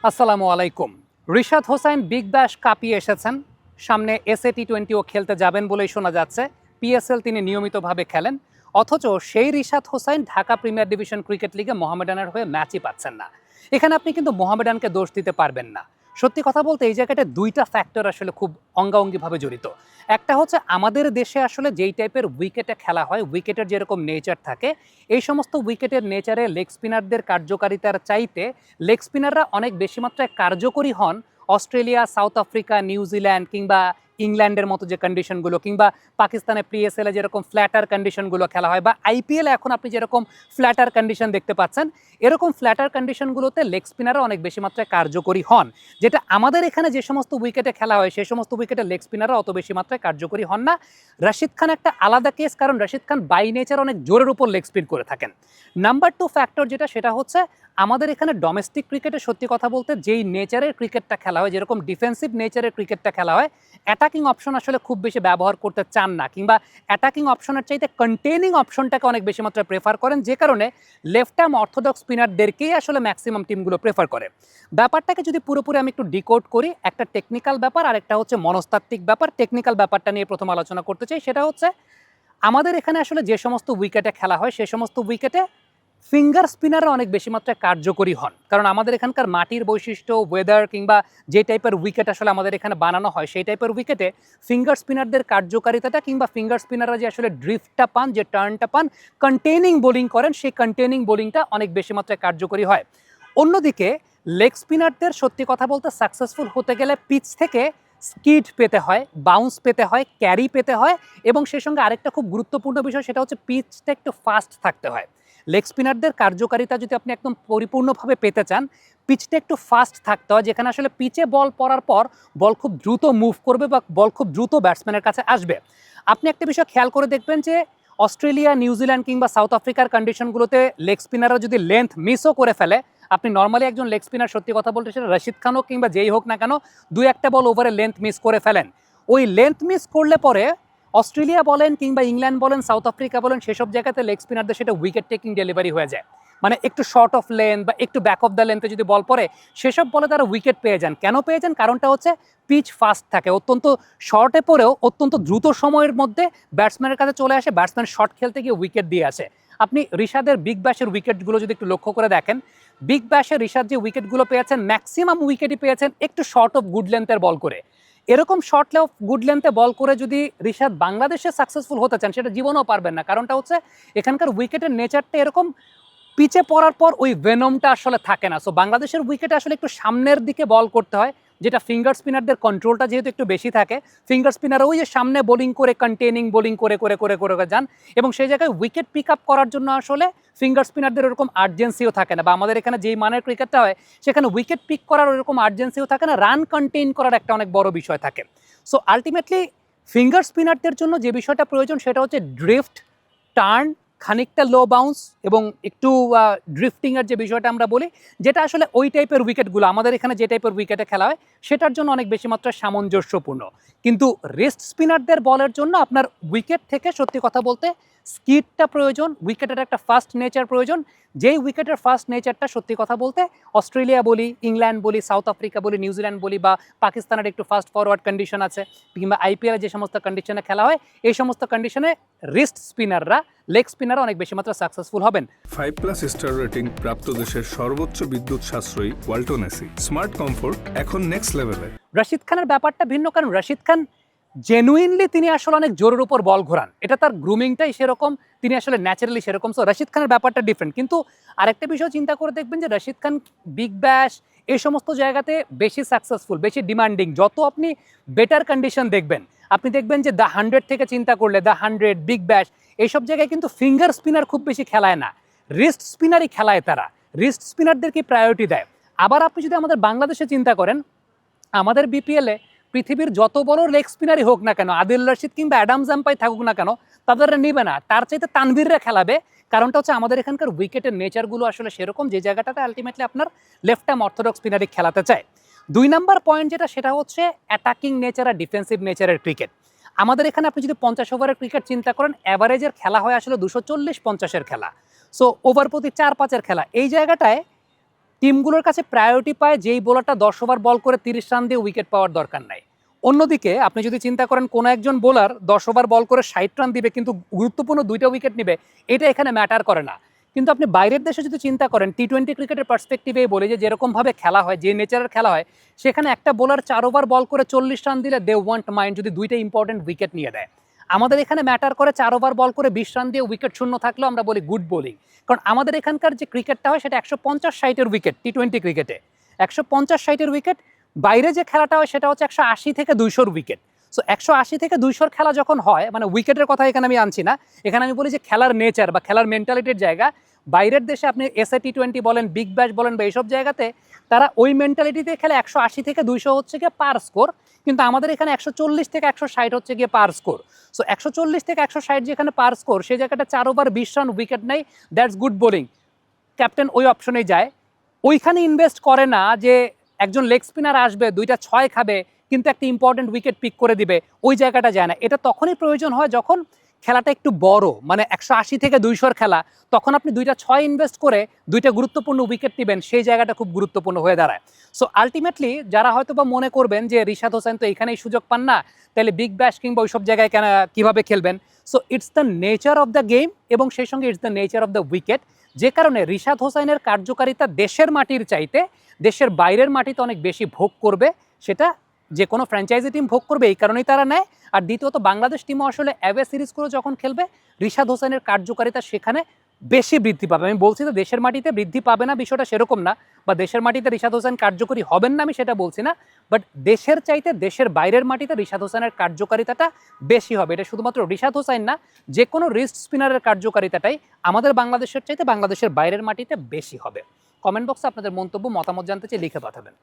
আসসালামু আলাইকুম। Rishad Hossain Big Bash কাঁপিয়ে এসেছেন। সামনে এসএ টি-20ও খেলতে যাবেন বলেই শোনা যাচ্ছে। পিএসএল তিনি নিয়মিতভাবে খেলেন। অথচ সেই Rishad Hossain Dhaka premier division cricket লিগে মোহামেডানের হয়ে ম্যাচই পাচ্ছেন না। এখানে আপনি কিন্তু মোহামেডানকে দোষ দিতে পারবেন না। সত্যি কথা বলতে এই জায়গাটা দুইটা ফ্যাক্টর আসলে খুব অঙ্গাঅঙ্গিভাবে জড়িত। একটা হচ্ছে আমাদের দেশে আসলে যেই টাইপের উইকেটে খেলা হয়, উইকেটের যেরকম নেচার থাকে, এই সমস্ত উইকেটের নেচারে লেগ স্পিনারদের কার্যকারিতার চাইতে লেগ স্পিনাররা অনেক বেশি মাত্রায় কার্যকরী হন অস্ট্রেলিয়া, সাউথ আফ্রিকা, নিউজিল্যান্ড কিংবা ইংল্যান্ডের মতো যে কন্ডিশনগুলো, কিংবা পাকিস্তানে পিএসএল এ যেরকম ফ্ল্যাটার কন্ডিশনগুলো খেলা হয়, বা আইপিএল এখন আপনি যেরকম ফ্ল্যাটার কন্ডিশন দেখতে পাচ্ছেন, এরকম ফ্ল্যাটার কন্ডিশনগুলোতে লেগ স্পিনাররা অনেক বেশি মাত্রায় কার্যকরী হন। যেটা আমাদের এখানে যে সমস্ত উইকেটে খেলা হয় সেই সমস্ত উইকেটে লেগ স্পিনাররা অত বেশি মাত্রায় কার্যকরী হন না। রশিদ খান একটা আলাদা কেস, কারণ রশিদ খান বাই নেচার অনেক জোরের উপর লেগ স্পিন করে থাকেন। নাম্বার 2 ফ্যাক্টর যেটা, সেটা হচ্ছে আমাদের এখানে ডোমেস্টিক ক্রিকেটে সত্যি কথা বলতে যেই নেচারের ক্রিকেটটা খেলা হয়, যেরকম ডিফেন্সিভ নেচারের ক্রিকেটটা খেলা হয়, অ্যাটাকিং অপশন আসলে খুব বেশি ব্যবহার করতে চান না, কিংবা অ্যাটাকিং অপশনের চাইতে কন্টেইনিং অপশনটাকে অনেক বেশি মাত্রায় প্রেফার করেন, যে কারণে লেফট আর্ম অর্থোডক্স স্পিনারদেরকেই আসলে ম্যাক্সিমাম টিমগুলো প্রেফার করে। ব্যাপারটাকে যদি পুরোপুরি আমি একটু ডিকোড করি, একটা টেকনিক্যাল ব্যাপার আর একটা হচ্ছে মনস্তাত্ত্বিক ব্যাপার। টেকনিক্যাল ব্যাপারটা নিয়ে প্রথম আলোচনা করতে চাই, সেটা হচ্ছে আমাদের এখানে আসলে যে সমস্ত উইকেটে খেলা হয় সে সমস্ত উইকেটে ফিঙ্গার স্পিনাররা অনেক বেশি মাত্রায় কার্যকরী হন, কারণ আমাদের এখানকার মাটির বৈশিষ্ট্য, ওয়েদার, কিংবা যে টাইপের উইকেট আসলে আমাদের এখানে বানানো হয় সেই টাইপের উইকেটে ফিঙ্গার স্পিনারদের কার্যকারিতাটা, কিংবা ফিঙ্গার স্পিনাররা যে আসলে ড্রিফটটা পান, যে টার্নটা পান, কন্টেইনিং বোলিং করেন, সেই কন্টেইনিং বোলিংটা অনেক বেশি মাত্রায় কার্যকরী হয়। অন্যদিকে লেগ স্পিনারদের সত্যি কথা বলতে সাকসেসফুল হতে গেলে পিচ থেকে স্কিড পেতে হয়, বাউন্স পেতে হয়, ক্যারি পেতে হয়, এবং সেই সঙ্গে আরেকটা খুব গুরুত্বপূর্ণ বিষয়, সেটা হচ্ছে পিচটা একটু ফাস্ট থাকতে হয়। লেগ স্পিনারদের কার্যকারিতা যদি আপনি একদম পরিপূর্ণভাবে পেতে চান, পিচটা একটু ফাস্ট থাকতে হয়, যেখানে আসলে পিচে বল পড়ার পর বল খুব দ্রুত মুভ করবে বা বল খুব দ্রুত ব্যাটসম্যানের কাছে আসবে। আপনি একটা বিষয় খেয়াল করে দেখবেন যে অস্ট্রেলিয়া, নিউজিল্যান্ড কিংবা সাউথ আফ্রিকার কন্ডিশনগুলোতে লেগ স্পিনাররা যদি লেন্থ মিসও করে ফেলে, আপনি নর্মালি একজন লেগ স্পিনার সত্যি কথা বলতে সেটা রশিদ খান হোক কিংবা যেই হোক না কেন, দুই একটা বল ওভারে লেন্থ মিস করে ফেলেন। ওই লেন্থ মিস করলে পরে অস্ট্রেলিয়া বলেন কিংবা ইংল্যান্ড বলেন, সাউথ আফ্রিকা বলেন, সেসব জায়গাতে লেগ স্পিনারদের সেটা উইকেট টেকিং ডেলিভারি হয়ে যায়। মানে একটু শর্ট অফ লেন্থ বা একটু ব্যাক অফ দ্য লেন্থে যদি বল পড়ে, সেসব বলে তারা উইকেট পেয়ে যান। কেন পেয়ে যান? কারণটা হচ্ছে পিচ ফাস্ট থাকে, অত্যন্ত শর্টে পড়েও অত্যন্ত দ্রুত সময়ের মধ্যে ব্যাটসম্যানের কাছে চলে আসে, ব্যাটসম্যান শট খেলতে গিয়ে উইকেট দিয়ে আসে। আপনি রিশাদের বিগ ব্যাশের উইকেটগুলো যদি একটু লক্ষ্য করে দেখেন, বিগ ব্যাশে রিশাদ যে উইকেটগুলো পেয়েছেন, ম্যাক্সিমাম উইকেটই পেয়েছেন একটু শর্ট অফ গুড লেন্থের বল করে। এরকম শর্ট অফ গুড লেন্থে বল করে যদি রিশাদ বাংলাদেশে সাকসেসফুল হতে চান, সেটা জীবনেও পারবেন না। কারণটা হচ্ছে এখানকার উইকেটের নেচারটা এরকম, পিচে পড়ার পর ওই ভেনমটা আসলে থাকে না। সো বাংলাদেশের উইকেটে আসলে একটু সামনের দিকে বল করতে হয়, যেটা ফিঙ্গার স্পিনারদের কন্ট্রোলটা যেহেতু একটু বেশি থাকে, ফিঙ্গার স্পিনার ওই যে সামনে বোলিং করে কন্টেইনিং বোলিং করে করে করে করে করে যান, এবং সেই জায়গায় উইকেট পিক আপ করার জন্য আসলে ফিঙ্গার স্পিনারদের ওরকম আর্জেন্সিও থাকে না, বা আমাদের এখানে যেই মানের ক্রিকেটটা হয় সেখানে উইকেট পিক করার ওরকম আর্জেন্সিও থাকে না, রান কন্টেইন করার একটা অনেক বড় বিষয় থাকে। সো আলটিমেটলি ফিঙ্গার স্পিনারদের জন্য যে বিষয়টা প্রয়োজন সেটা হচ্ছে ড্রিফট, টার্ন, খানিকটা লো বাউন্স এবং একটু ড্রিফটিংয়ের যে বিষয়টা আমরা বলি, যেটা আসলে ওই টাইপের উইকেটগুলো আমাদের এখানে যে টাইপের উইকেটে খেলা হয় সেটার জন্য অনেক বেশি মাত্রায় সামঞ্জস্যপূর্ণ। কিন্তু রেস্ট স্পিনারদের বলের জন্য আপনার উইকেট থেকে সত্যি কথা বলতে স্কিডটা প্রয়োজন, উইকেটের একটা ফাস্ট নেচার প্রয়োজন। যেই উইকেটের ফাস্ট নেচারটা সত্যি কথা বলতে অস্ট্রেলিয়া বলি, ইংল্যান্ড বলি, সাউথ আফ্রিকা বলি, নিউজিল্যান্ড বলি, বা পাকিস্তানের একটু ফাস্ট ফরওয়ার্ড কন্ডিশন আছে, কিংবা আইপিএল যে সমস্ত কন্ডিশনে খেলা হয়, এই সমস্ত কন্ডিশনে রিস্ট স্পিনাররা, লেগ স্পিনাররা অনেক বেশি মাত্রা সাকসেসফুল হবেন। 5+ স্টার রেটিং প্রাপ্ত দেশের সর্বোচ্চ বিদ্যুৎ সাশ্রয়ী ওয়ালটন এসি স্মার্ট কমফোর্ট এখন নেক্সট লেভেলে। রশিদ খানের ব্যাপারটা ভিন্ন, কারণ রশিদ খান জেনুইনলি তিনি আসলে অনেক জোরের উপর বল ঘোরান, এটা তার গ্রুমিংটাই সেরকম, তিনি আসলে ন্যাচারালি সেরকম। সো রশিদ খানের ব্যাপারটা ডিফারেন্ট। কিন্তু আরেকটা বিষয় চিন্তা করে দেখবেন যে রশিদ খান বিগ ব্যাশ এই সমস্ত জায়গাতে বেশি সাকসেসফুল, বেশি ডিমান্ডিং। যত আপনি বেটার কন্ডিশন দেখবেন, আপনি দেখবেন যে দ্য 100 থেকে চিন্তা করলে দ্য 100, বিগ ব্যাশ, এইসব জায়গায় কিন্তু ফিঙ্গার স্পিনার খুব বেশি খেলায় না, রিস্ট স্পিনারই খেলায়। তারা রিস্ট স্পিনারদেরকে প্রায়োরিটি দেয়। আবার আপনি যদি আমাদের বাংলাদেশে চিন্তা করেন, আমাদের বিপিএলে পৃথিবীর যত বড় লেগ স্পিনারই হোক না কেন, আদিল রশিদ কিংবা অ্যাডাম জাম্পাই থাকুক না কেন, তাদের নিবে না, তার চাইতে তানভীররা খেলাবে। কারণটা হচ্ছে আমাদের এখানকার উইকেটের নেচারগুলো আসলে সেরকম, যে জায়গাটাতে আলটিমেটলি আপনার লেফট আর্ম অর্থোডক্স স্পিনারই খেলাতে চায়। 2 নাম্বার পয়েন্ট যেটা, সেটা হচ্ছে অ্যাটাকিং নেচার আর ডিফেন্সিভ নেচারের ক্রিকেট। আমাদের এখানে আপনি যদি 50 ওভারের ক্রিকেট চিন্তা করেন, অ্যাভারেজের খেলা হয় আসলে 240-50-এর খেলা। সো ওভার প্রতি 4-5-এর খেলা। এই জায়গাটায় টিমগুলোর কাছে প্রায়োরিটি পায় যেই বোলারটা 10 ওভার বল করে 30 রান দিয়ে উইকেট পাওয়ার দরকার নাই। অন্যদিকে আপনি যদি চিন্তা করেন কোনো একজন বোলার 10 ওভার বল করে 60 রান দিবে কিন্তু গুরুত্বপূর্ণ 2টা উইকেট নেবে, এটা এখানে ম্যাটার করে না। কিন্তু আপনি বাইরের দেশে যদি চিন্তা করেন টি-20 ক্রিকেটের পার্সপেক্টিভে বলি যে যেরকমভাবে খেলা হয়, যে নেচারের খেলা হয়, সেখানে একটা বোলার 4 ওভার বল করে 40 রান দিলে দে ওয়ান্ট মাইন্ড যদি 2টা ইম্পর্টেন্ট উইকেট নিয়ে দেয়। আমাদের এখানে ম্যাটার করে 4 ওভার বল করে 20 রান দিয়ে উইকেট শূন্য থাকলেও আমরা বলি গুড বোলিং। কারণ আমাদের এখানকার যে ক্রিকেটটা হয় সেটা 150-60-এর উইকেট টি-20 ক্রিকেটে, 150-60-এর উইকেট। বাইরে যে খেলাটা হয় সেটা হচ্ছে 180 থেকে 200-র উইকেট। সো 180 থেকে 200-র খেলা যখন হয়, মানে উইকেটের কথা এখানে আমি আনছি না, এখানে আমি বলি যে খেলার নেচার বা খেলার মেন্টালিটির জায়গা। বাইরের দেশে আপনি এসএ টি-20 বলেন, বিগ ব্যাশ বলেন বা এইসব জায়গাতে তারা ওই মেন্টালিটিতে খেলে 180 থেকে 200 হচ্ছে গিয়ে পার স্কোর, কিন্তু আমাদের এখানে 140 থেকে 160 হচ্ছে গিয়ে পার স্কোর। সো 140 থেকে 160 যেখানে পার স্কোর, সেই জায়গাটা 4 ওভার 20 রান উইকেট নেই, দ্যাটস গুড বোলিং। ক্যাপ্টেন ওই অপশনেই যায়, ওইখানে ইনভেস্ট করে না যে একজন লেগ স্পিনার আসবে 2টা 6 খাবে কিন্তু একটা ইম্পর্টেন্ট উইকেট পিক করে দিবে, ওই জায়গাটা যায় না। এটা তখনই প্রয়োজন হয় যখন খেলাটা একটু বড়, মানে 180 থেকে 200-র খেলা, তখন আপনি 2টা 6 ইনভেস্ট করে 2টা গুরুত্বপূর্ণ উইকেট নেবেন, সেই জায়গাটা খুব গুরুত্বপূর্ণ হয়ে দাঁড়ায়। সো আলটিমেটলি যারা হয়তো বা মনে করবেন যে রিশাদ হোসেন তো এখানেই সুযোগ পান না, তাহলে বিগ ব্যাশ কিংবা ওইসব জায়গায় কেন কীভাবে খেলবেন? So it's the nature of the game এবং সেই সঙ্গে it's the nature of the wicket, যে কারণে রিশাদ হোসেনের কার্যকারিতা দেশের মাটির চাইতে দেশের বাইরের মাটিতে অনেক বেশি ভোগ করবে। সেটা যে কোনো ফ্র্যাঞ্চাইজি টিম ভোগ করবে, এই কারণেই তারা নেয়। আর দ্বিতীয়ত বাংলাদেশ টিমও আসলে অ্যাওয়ে সিরিজ করে যখন খেলবে, রিশাদ হোসেনের কার্যকারিতা সেখানে বেশি বৃদ্ধি পাবে। আমি বলছি যে দেশের মাটিতে বৃদ্ধি পাবে না বিষয়টা সেরকম না, বা দেশের মাটিতে রিশাদ হোসেন কার্যকরী হবেন না আমি সেটা বলছি না, বাট দেশের চাইতে দেশের বাইরের মাটিতে রিশাদ হোসেনের কার্যকারিতাটা বেশি হবে। এটা শুধুমাত্র রিশাদ হোসেন না, যে কোনো রিস্ট স্পিনারের কার্যকারিতাটাই আমাদের বাংলাদেশের চাইতে বাংলাদেশের বাইরের মাটিতে বেশি হবে। কমেন্ট বক্সে আপনাদের মন্তব্য মতামত জানতে চাই, লিখে পাঠাবেন।